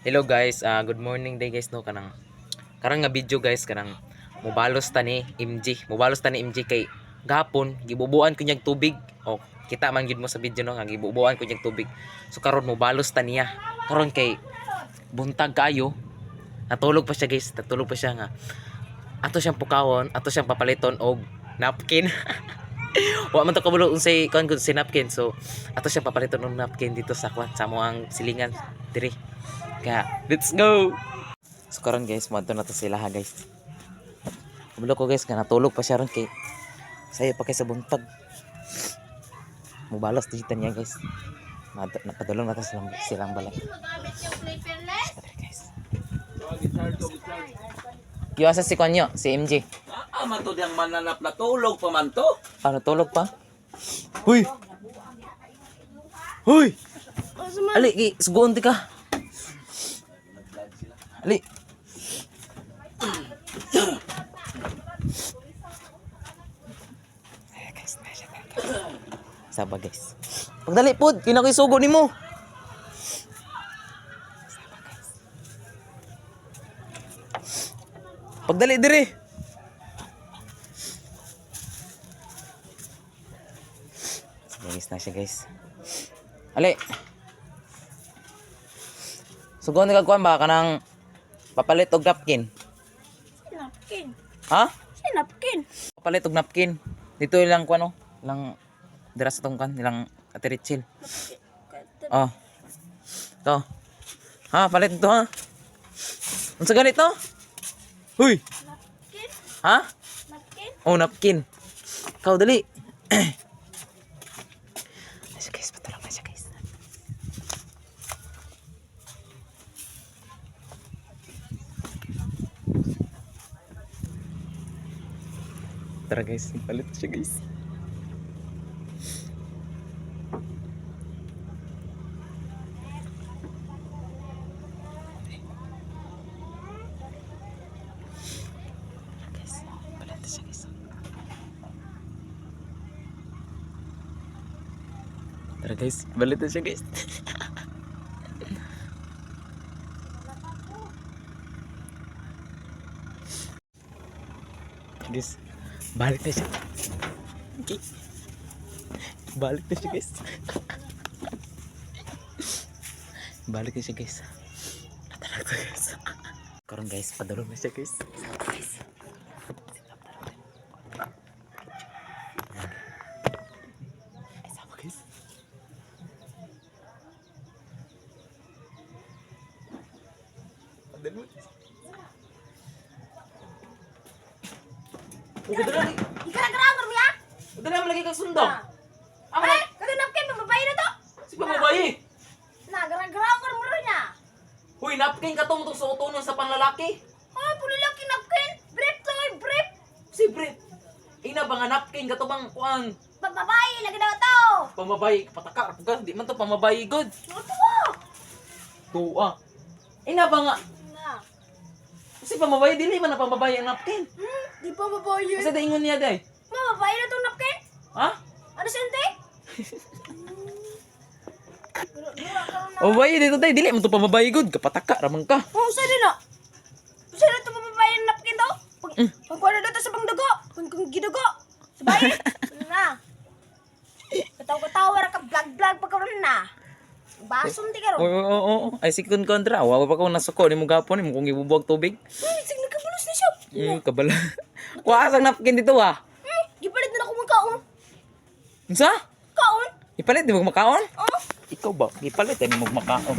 Hello guys, good morning day guys no kanang karang nga video guys kanang mobalos ta ni MJ kay gapon gibubuan ko niyag tubig o kita man gyud mo sa video no nga gibubuan ko niyag tubig. So karon mobalos ta niya. Karon kay buntag kayo. Natulog pa siya guys, natulog pa siya nga. Ato siyang pukawon, ato siyang papaliton og napkin. Wa man to kabulo unsay kon si napkin. So ato siyang papaliton og napkin dito sa kwan sa mo ang silingan diri. Kaya, let's go! So karon guys, madto na to sila ha guys. Kabalo ko guys, nga natulog pa siya ron kay sayo pa kay sa buntag. Mubalos digitan niya guys. Napadulong na to silang balay. Guys. Kiwasa si Konyo, si MJ. Man to diyang mananap na tulog pa man to. Ano tulog pa? Huy! Huy! Ali, suguon di ka. Ali. Ayan guys, saba guys. Pagdali pod, kinakisugo ni mo. Saba guys. Pagdali dire. Guys na siya guys. Ali. Sugon ka kuan ba kanang papalit og napkin? Napkin. Ha? Si napkin. Papalit og napkin. Dito ilang kuan no? Ilang dira sa tong kan, ilang atirichil. Oh. To. Ha, palit ito ha. Unsa ganito? Huy. Napkin. Ha? Napkin. Oh, napkin. Kau dali. Asya guys, patulong na siya guys. Tara guys, palit siya guys. Guys, palit siya guys. Tara guys, palit siya guys. Guys, balik na siya. Okay. Balik na siya guys. Balik na siya guys. Natalak to guys. Karon guys, padulong na siya guys. Guys. Ay, sama guys. Padulong. Udara, Ikara-kara mo ya? udara lagi kang sundo. Ay, kada napkin mababay na to. Si babae. Na gara-gara mo niya. Huy, napkin ka tong suoton sa panlalaki. Ay, pulilaki napkin. Brief to, brief. Si Brit. Ina ba nga napkin ka to bang kuan? Babay lagi daw to. Pamabay, pataka ka, di man to pamabay good. Luto mo. Tuwa. Ina ba nga Na. kasi pamabay dili man na pamabay ang napkin. Di pa mabayan. Kasi daingon niya day. Mababay na tong napkin. Ha? Ano sente? O bay dito day dili man to pamabay good, kapataka ramang ka. Oh, sa din na. Sa na to mababay ang napkin to. Pag kuha na dito sa bangdago. Kung gidugo. Sabay. Na. Katawa-katawa ra ka vlog-vlog pagkaroon na. Basom ti karon. Oo. Ay sikon kontra. Wa pa ko nasuko ni mo gapon ni mo kung ibubuwag tubig. Ay, sige nagkabulos na siya. Kabala. Kuha sang napkin dito ah. Gipalit na ako magkaon. Unsa? Kaon? Ipalit di mo makaon? Oh. Ikaw ba? Ipalit di mo makaon.